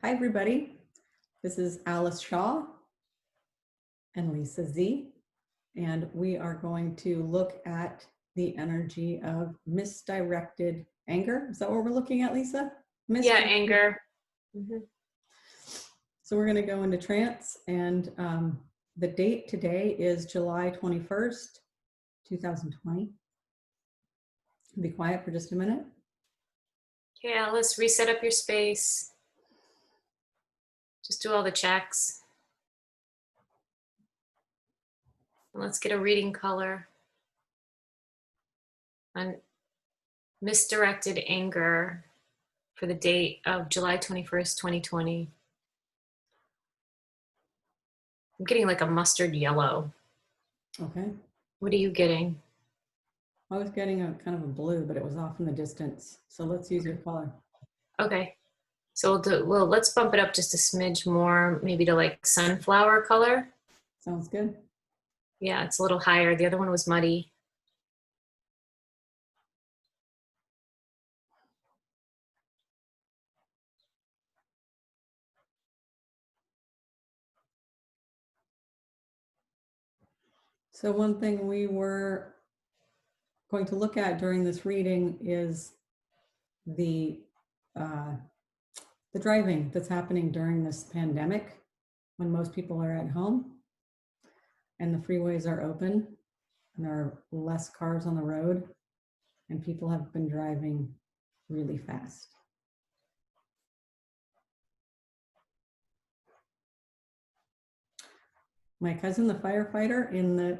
Hi, everybody. This is Alice Shaw and Lisa Z, and we are going to look at the energy of misdirected anger. Is that what we're looking at, Lisa? Yeah, anger. So we're going to go into trance, and the date today is July 21st, 2020. Be quiet for just a minute. Okay, Alice, reset up your space. Just do all the checks. And let's get a reading color on misdirected anger for the date of July 21st, 2020. I'm getting like a mustard yellow. Okay. What are you getting? I was getting a kind of a blue, but it was off in the distance. So let's use your color. Okay. So let's bump it up just a smidge more, maybe to like sunflower color. Sounds good. Yeah, it's a little higher. The other one was muddy. So one thing we were going to look at during this reading is the driving that's happening during this pandemic when most people are at home and the freeways are open and there are less cars on the road and people have been driving really fast. My cousin, the firefighter in the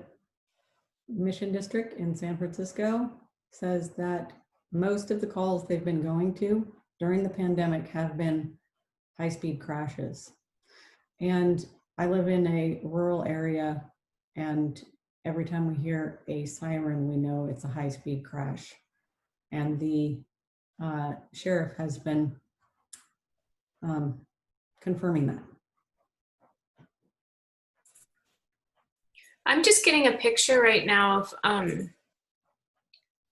Mission District in San Francisco, says that most of the calls they've been going to during the pandemic have been high-speed crashes. And I live in a rural area, and every time we hear a siren, we know it's a high-speed crash. And the sheriff has been confirming that. I'm just getting a picture right now of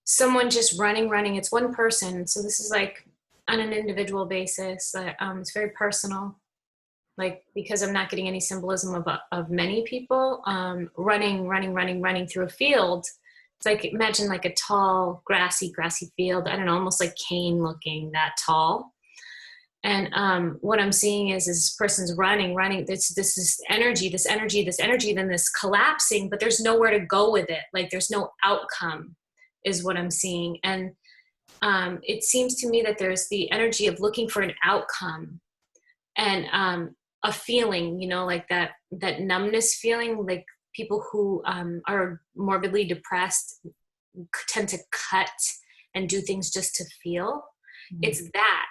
someone just running. It's one person. So this is like on an individual basis. It's very personal, like because I'm not getting any symbolism of many people running through a field. It's like, imagine like a tall, grassy field. I don't know, almost like cane looking, that tall. And what I'm seeing is this person's running. This is energy, then this collapsing, but there's nowhere to go with it. Like there's no outcome is what I'm seeing. And it seems to me that there's the energy of looking for an outcome and a feeling, you know, like that numbness feeling, like people who are morbidly depressed tend to cut and do things just to feel. Mm-hmm. It's that,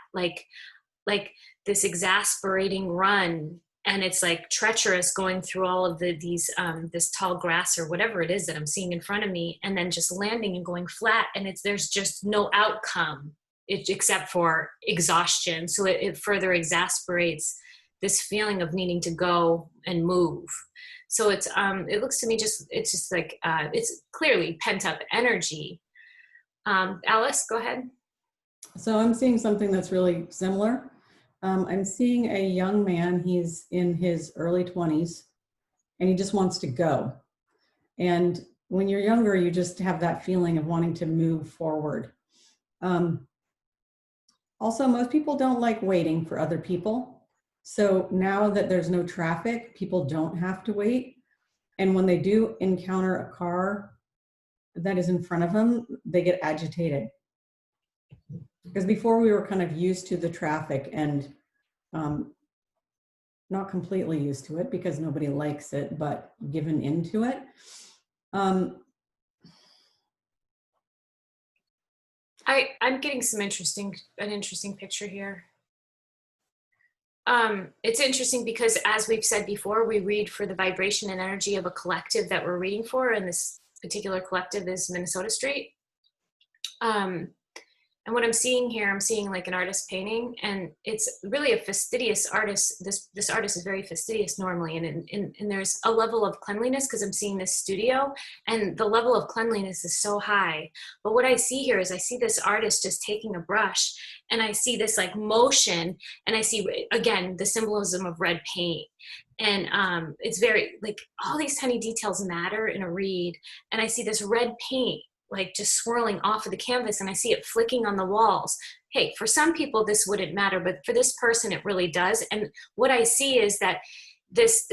like this exasperating run, and it's like treacherous going through all of these this tall grass or whatever it is that I'm seeing in front of me, and then just landing and going flat, and there's just no outcome except for exhaustion. So it further exasperates this feeling of needing to go and move. So it looks to me it's just like it's clearly pent up energy. Alice, go ahead. So I'm seeing something that's really similar. I'm seeing a young man, he's in his early 20s, and he just wants to go. And when you're younger, you just have that feeling of wanting to move forward. Also, most people don't like waiting for other people. So now that there's no traffic, people don't have to wait. And when they do encounter a car that is in front of them, they get agitated. Because before we were kind of used to the traffic and not completely used to it because nobody likes it, but given into it. I'm getting an interesting picture here. It's interesting because, as we've said before, we read for the vibration and energy of a collective that we're reading for, and this particular collective is Minnesota Street. And what I'm seeing here, I'm seeing like an artist painting, and it's really a fastidious artist. This artist is very fastidious normally, and there's a level of cleanliness because I'm seeing this studio, and the level of cleanliness is so high. But what I see here is I see this artist just taking a brush and I see this like motion, and I see again the symbolism of red paint. And it's very like all these tiny details matter in a read. And I see this red paint like just swirling off of the canvas, and I see it flicking on the walls. Hey, for some people this wouldn't matter, but for this person it really does. And what I see is that this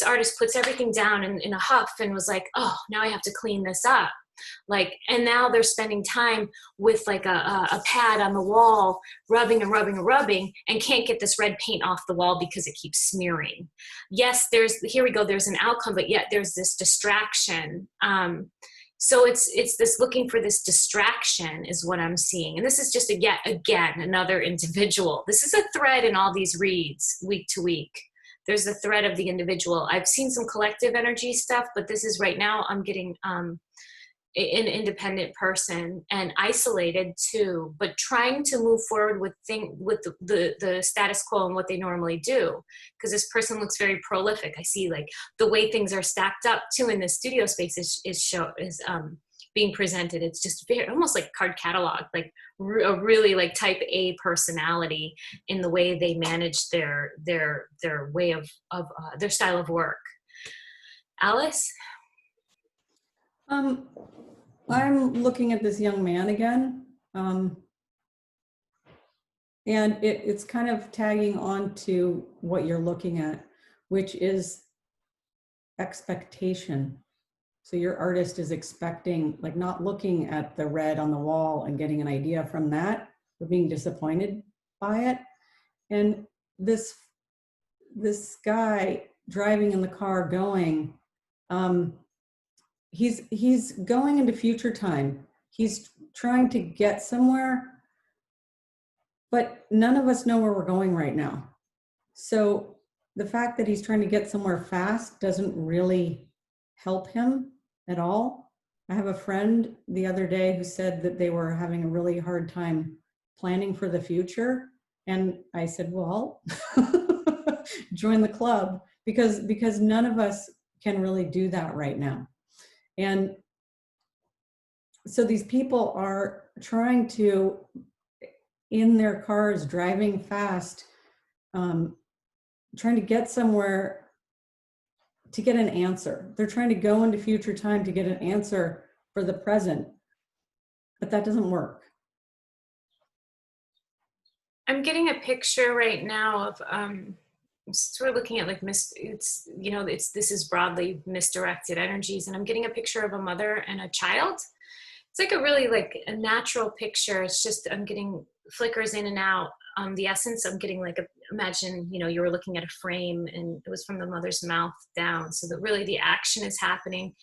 artist puts everything down in a huff and was like, oh, now I have to clean this up. Like, and now they're spending time with like a pad on the wall, rubbing and rubbing and rubbing, and can't get this red paint off the wall because it keeps smearing. Yes, here we go, there's an outcome, but yet there's this distraction. So it's this looking for this distraction is what I'm seeing. And this is just again, another individual. This is a thread in all these reads week to week. There's the thread of the individual. I've seen some collective energy stuff, but this is right now I'm getting an independent person and isolated too, but trying to move forward with the status quo and what they normally do. Because this person looks very prolific. I see like the way things are stacked up too in the studio space is being presented. It's just very almost like card catalog, like a really like type A personality in the way they manage their way of their style of work. Alice? I'm looking at this young man again, and it's kind of tagging on to what you're looking at, which is expectation. So your artist is expecting, like not looking at the red on the wall and getting an idea from that, but being disappointed by it. And this guy driving in the car going, he's going into future time. He's trying to get somewhere, but none of us know where we're going right now. So the fact that he's trying to get somewhere fast doesn't really help him at all. I have a friend the other day who said that they were having a really hard time planning for the future. And I said, well, join the club because none of us can really do that right now. And so these people are trying to, in their cars, driving fast, trying to get somewhere to get an answer. They're trying to go into future time to get an answer for the present, but that doesn't work. I'm getting a picture right now of we're looking at like this is broadly misdirected energies, and I'm getting a picture of a mother and a child. It's like a really like a natural picture. It's just I'm getting flickers in and out. The essence I'm getting like imagine you were looking at a frame and it was from the mother's mouth down, so that really the action is happening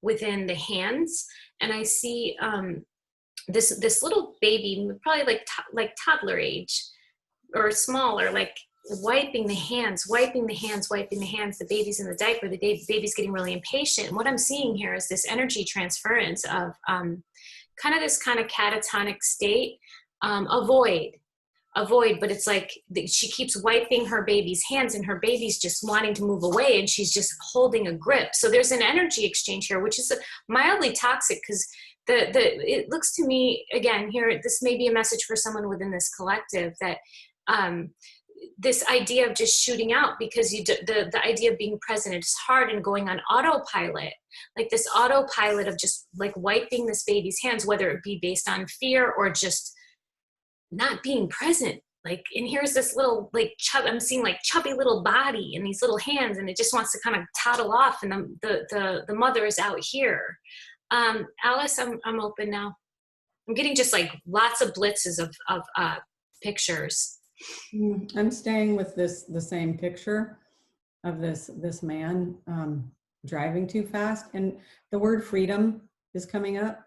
within the hands. And I see this little baby, probably like toddler age or smaller, like wiping the hands. The baby's in the diaper. The baby's getting really impatient. And what I'm seeing here is this energy transference of kind of this kind of catatonic state, avoid, but it's like she keeps wiping her baby's hands and her baby's just wanting to move away and she's just holding a grip. So there's an energy exchange here, which is mildly toxic because it looks to me, again, here, this may be a message for someone within this collective that this idea of just shooting out because the idea of being present is hard and going on autopilot, like this autopilot of just like wiping this baby's hands, whether it be based on fear or just not being present. Like, and here's this little like I'm seeing like chubby little body and these little hands, and it just wants to kind of toddle off, and the mother is out here. Alice, I'm open now. I'm getting just like lots of blitzes of pictures. I'm staying with the same picture of this man driving too fast, and the word freedom is coming up.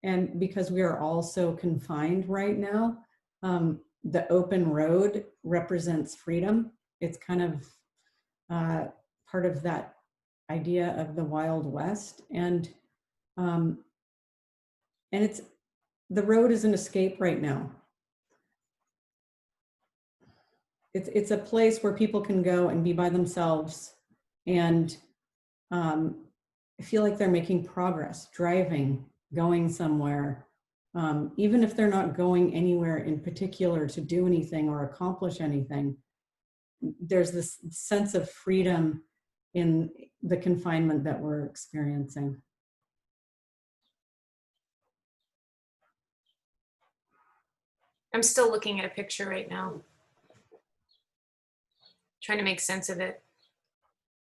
And because we are all so confined right now, the open road represents freedom. It's kind of part of that idea of the Wild West, and it's the road is an escape right now. It's a place where people can go and be by themselves and feel like they're making progress, driving, going somewhere, even if they're not going anywhere in particular to do anything or accomplish anything, there's this sense of freedom in the confinement that we're experiencing. I'm still looking at a picture right now, trying to make sense of it.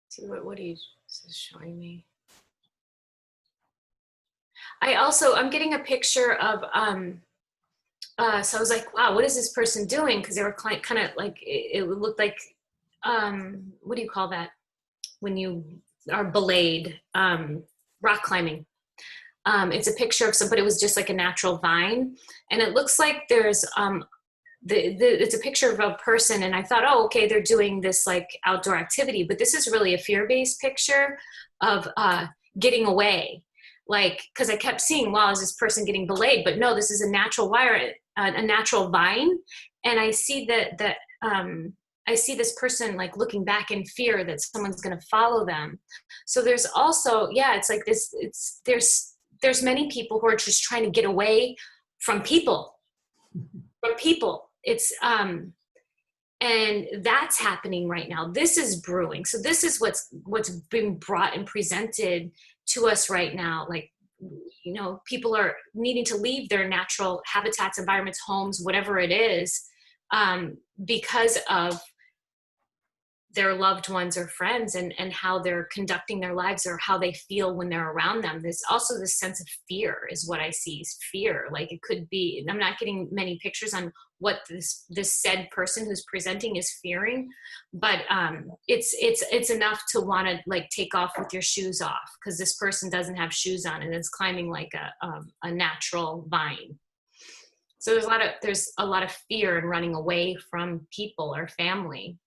See what he's showing me. I'm getting a picture of, so I was like, wow, what is this person doing? Because they were kind of like, it looked like, what do you call that? When you are belayed, rock climbing. It's a picture of somebody, it was just like a natural vine. And it looks like there's, it's a picture of a person, and I thought, oh, okay, they're doing this like outdoor activity, but this is really a fear-based picture of getting away. Like, because I kept seeing, wow, is this person getting belayed? But no, this is a natural wire, a natural vine, and I see that I see this person like looking back in fear that someone's going to follow them. So there's also, yeah, it's like this. There's many people who are just trying to get away from people. It's and that's happening right now. This is brewing. So this is what's being brought and presented to us right now. Like, you know, people are needing to leave their natural habitats, environments, homes, whatever it is, because of their loved ones or friends, and how they're conducting their lives or how they feel when they're around them. There's also this sense of fear is what I see, is fear. Like, it could be, I'm not getting many pictures on what this said person who's presenting is fearing, but it's enough to want to like take off with your shoes off, because this person doesn't have shoes on and is climbing like a natural vine. So there's a lot of fear and running away from people or family.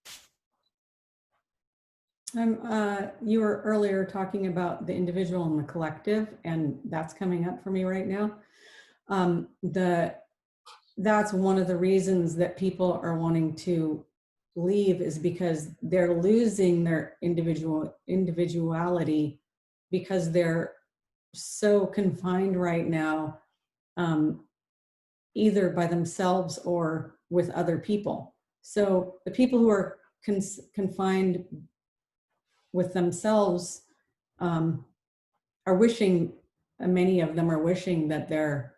You were earlier talking about the individual and the collective, and that's coming up for me right now. That's one of the reasons that people are wanting to leave, is because they're losing their individuality, because they're so confined right now, either by themselves or with other people. So the people who are confined with themselves are wishing, many of them are wishing that they're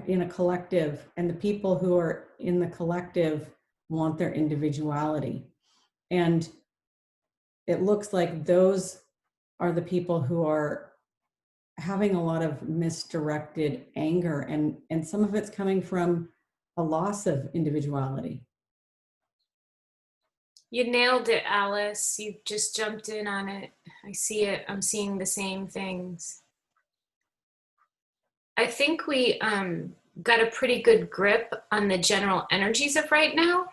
in a collective, and the people who are in the collective want their individuality. And it looks like those are the people who are having a lot of misdirected anger, and some of it's coming from a loss of individuality. You nailed it, Alice. You just jumped in on it. I see it. I'm seeing the same things. I think we got a pretty good grip on the general energies of right now.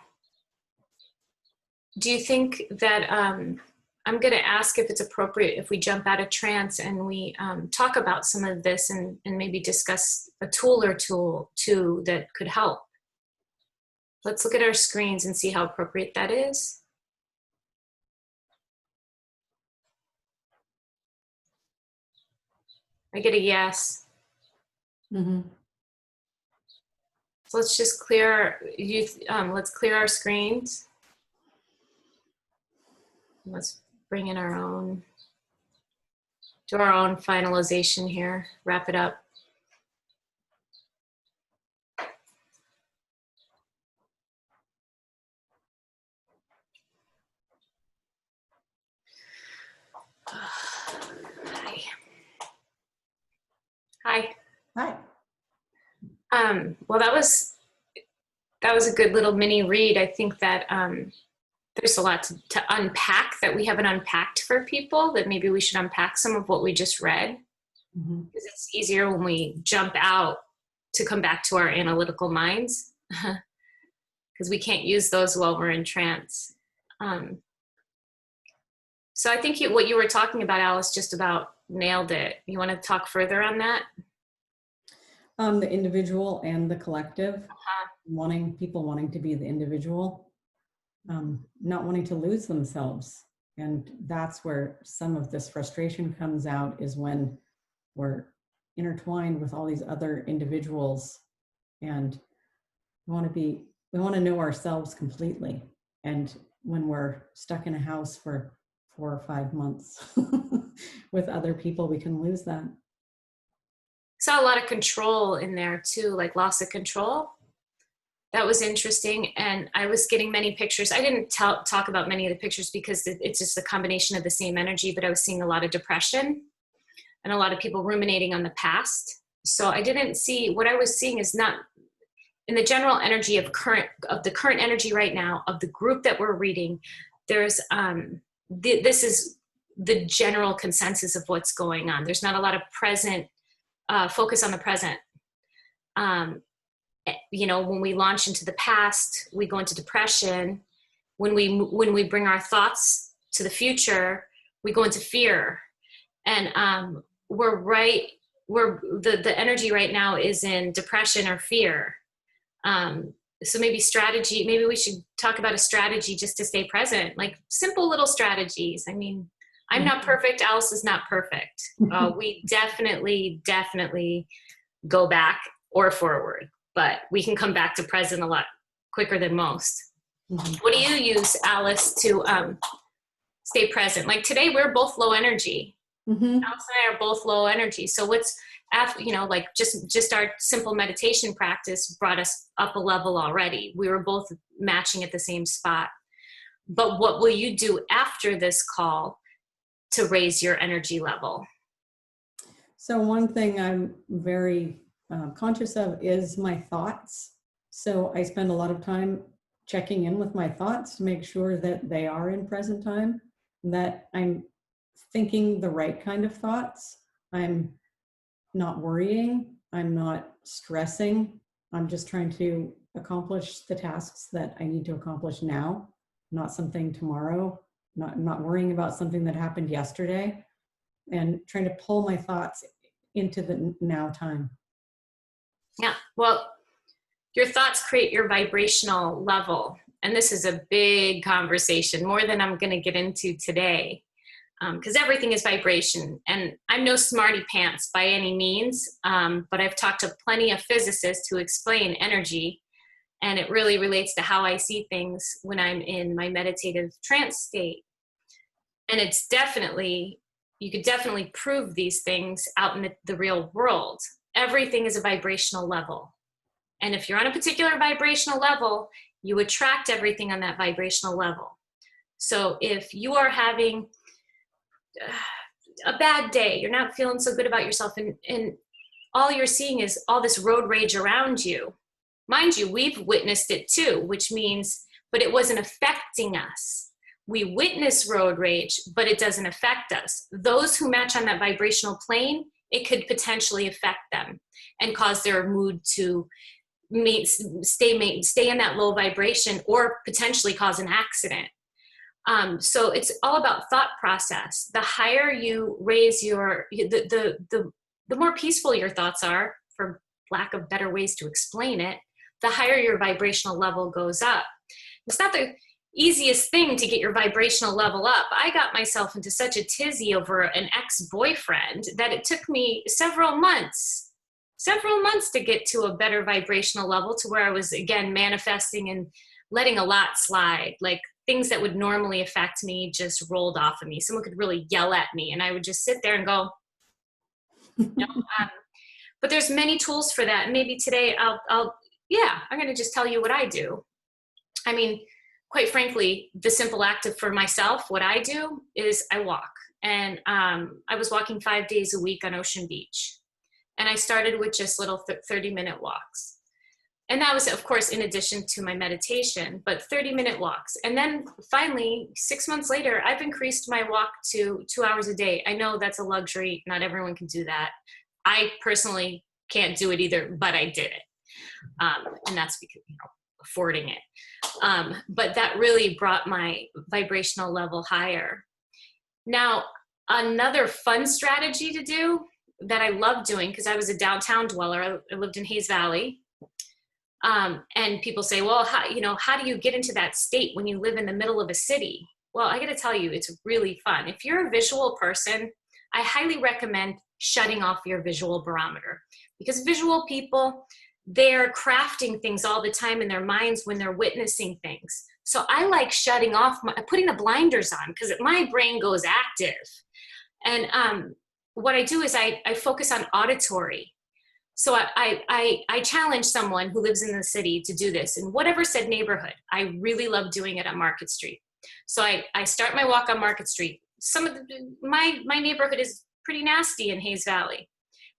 Do you think that I'm going to ask if it's appropriate if we jump out of trance and we talk about some of this, and maybe discuss a tool or two that could help? Let's look at our screens and see how appropriate that is. I get a yes. Mm-hmm. So let's just clear let's clear our screens. Let's bring in do our own finalization here, wrap it up. Hi. Hi. Hi. Well, that was a good little mini read. I think that there's a lot to unpack that we haven't unpacked for people, that maybe we should unpack some of what we just read. Mm-hmm. Because it's easier when we jump out to come back to our analytical minds, because we can't use those while we're in trance. So I think what you were talking about, Alice, just about nailed it. You want to talk further on that? The individual and the collective, people wanting to be the individual, not wanting to lose themselves. And that's where some of this frustration comes out, is when we're intertwined with all these other individuals, and we want to know ourselves completely. And when we're stuck in a house for 4 or 5 months with other people, we can lose that. Saw a lot of control in there too, like loss of control. That was interesting. And I was getting many pictures. I didn't talk about many of the pictures because it's just a combination of the same energy, but I was seeing a lot of depression and a lot of people ruminating on the past. So I didn't see, what I was seeing is not in the general energy of the current energy right now of the group that we're reading. There's, this is the general consensus of what's going on. There's not a lot of present, focus on the present. You know, when we launch into the past, we go into depression. When we bring our thoughts to the future, we go into fear. And the energy right now is in depression or fear. So maybe we should talk about a strategy just to stay present, like simple little strategies. I mean, I'm not perfect. Alice is not perfect. We definitely go back or forward, but we can come back to present a lot quicker than most. Mm-hmm. What do you use, Alice, to stay present? Like today, we're both low energy. Mm-hmm. Alice and I are both low energy. So what's after, you know, like just our simple meditation practice brought us up a level already. We were both matching at the same spot. But what will you do after this call to raise your energy level? So one thing I'm very conscious of is my thoughts. So I spend a lot of time checking in with my thoughts to make sure that they are in present time, that I'm thinking the right kind of thoughts. I'm not worrying. I'm not stressing. I'm just trying to accomplish the tasks that I need to accomplish now, not something tomorrow, not worrying about something that happened yesterday, and trying to pull my thoughts into the now time. Yeah, well, your thoughts create your vibrational level. And this is a big conversation, more than I'm going to get into today, because everything is vibration. And I'm no smarty pants by any means, but I've talked to plenty of physicists who explain energy. And it really relates to how I see things when I'm in my meditative trance state. And it's definitely, you could definitely prove these things out in the real world. Everything is a vibrational level. And if you're on a particular vibrational level, you attract everything on that vibrational level. So if you are having a bad day, you're not feeling so good about yourself, and all you're seeing is all this road rage around you. Mind you, we've witnessed it too, which means, but it wasn't affecting us. We witness road rage, but it doesn't affect us. Those who match on that vibrational plane, it could potentially affect them and cause their mood to stay in that low vibration, or potentially cause an accident. So it's all about thought process. The higher you raise the more peaceful your thoughts are, for lack of better ways to explain it, the higher your vibrational level goes up. It's not the easiest thing to get your vibrational level up. I got myself into such a tizzy over an ex-boyfriend that it took me several months to get to a better vibrational level, to where I was again manifesting and letting a lot slide. Like things that would normally affect me just rolled off of me. Someone could really yell at me and I would just sit there and go, no. But there's many tools for that. And maybe today I'm going to just tell you what I do. I mean, quite frankly, the simple act for myself, what I do is I walk. And I was walking 5 days a week on Ocean Beach. And I started with just little 30-minute walks. And that was, of course, in addition to my meditation, but 30-minute walks. And then finally, 6 months later, I've increased my walk to 2 hours a day. I know that's a luxury. Not everyone can do that. I personally can't do it either, but I did it. And that's because, affording it. But that really brought my vibrational level higher. Now, another fun strategy to do that I love doing, because I was a downtown dweller. I lived in Hayes Valley. And people say, well, how do you get into that state when you live in the middle of a city? Well, I got to tell you, it's really fun. If you're a visual person, I highly recommend shutting off your visual barometer. Because visual people, they're crafting things all the time in their minds when they're witnessing things. So I like shutting off, putting the blinders on, because my brain goes active. And what I do is I focus on auditory. So I challenge someone who lives in the city to do this in whatever said neighborhood. I really love doing it on Market Street. So I start my walk on Market Street. My neighborhood is pretty nasty in Hayes Valley,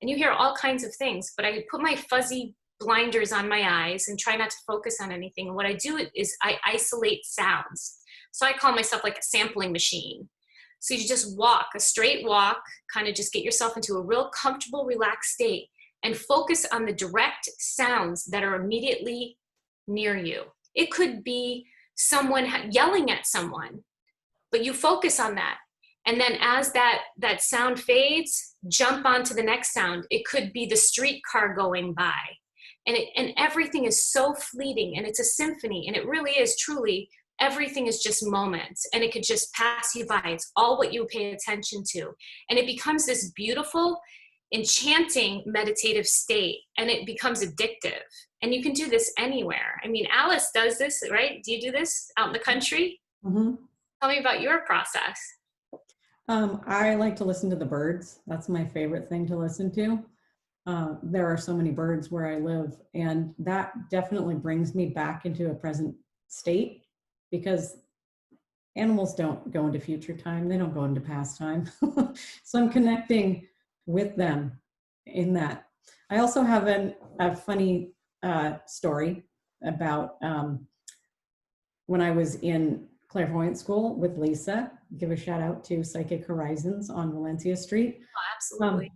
and you hear all kinds of things, but I put my fuzzy blinders on my eyes and try not to focus on anything. And what I do is I isolate sounds. So I call myself like a sampling machine. So you just walk, a straight walk, kind of just get yourself into a real comfortable, relaxed state and focus on the direct sounds that are immediately near you. It could be someone yelling at someone, but you focus on that. And then as that sound fades, jump onto the next sound. It could be the streetcar going by. And everything is so fleeting, and it's a symphony, and it really is truly, everything is just moments, and it could just pass you by. It's all what you pay attention to. And it becomes this beautiful, enchanting meditative state, and it becomes addictive. And you can do this anywhere. I mean, Alice does this, right? Do you do this out in the country? Mm-hmm. Tell me about your process. I like to listen to the birds. That's my favorite thing to listen to. There are so many birds where I live, and that definitely brings me back into a present state, because animals don't go into future time. They don't go into past time. So I'm connecting with them in that. I also have a funny story about when I was in clairvoyant school with Lisa. Give a shout out to Psychic Horizons on Valencia Street. Oh, absolutely.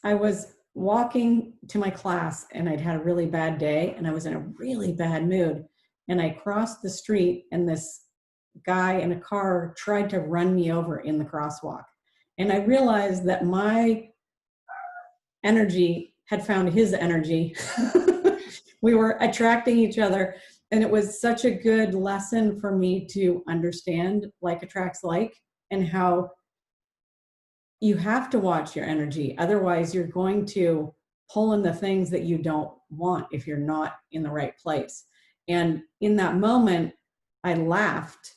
I was walking to my class, and I'd had a really bad day, and I was in a really bad mood. And I crossed the street, and this guy in a car tried to run me over in the crosswalk. And I realized that my energy had found his energy. We were attracting each other. And it was such a good lesson for me to understand like attracts like, and how you have to watch your energy. Otherwise, you're going to pull in the things that you don't want if you're not in the right place. And in that moment, I laughed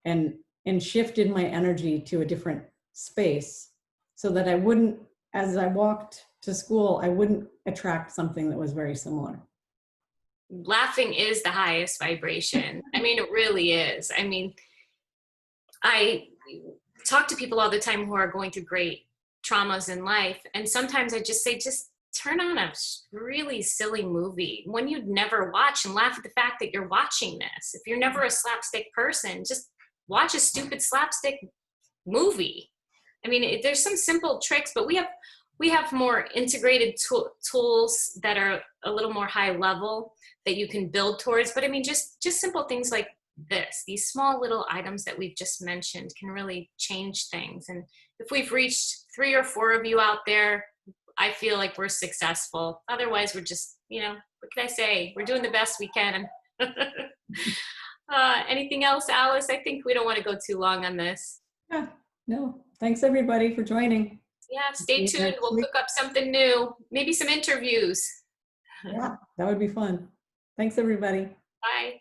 and shifted my energy to a different space so that I wouldn't, as I walked to school, I wouldn't attract something that was very similar. Laughing is the highest vibration. I mean, it really is. I mean, I talk to people all the time who are going through great traumas in life, and sometimes I just say, just turn on a really silly movie, one you'd never watch, and laugh at the fact that you're watching this. If you're never a slapstick person, just watch a stupid slapstick movie. I mean, there's some simple tricks, but we have more integrated tools that are a little more high level that you can build towards. But I mean, just simple things like these small little items that we've just mentioned can really change things. And if we've reached 3 or 4 of you out there, I feel like we're successful. Otherwise, we're just, what can I say? We're doing the best we can. Anything else, Alice? I think we don't want to go too long on this. Yeah, no. Thanks everybody for joining. Yeah, stay tuned. We'll cook up something new. Maybe some interviews. Yeah, that would be fun. Thanks everybody. Bye.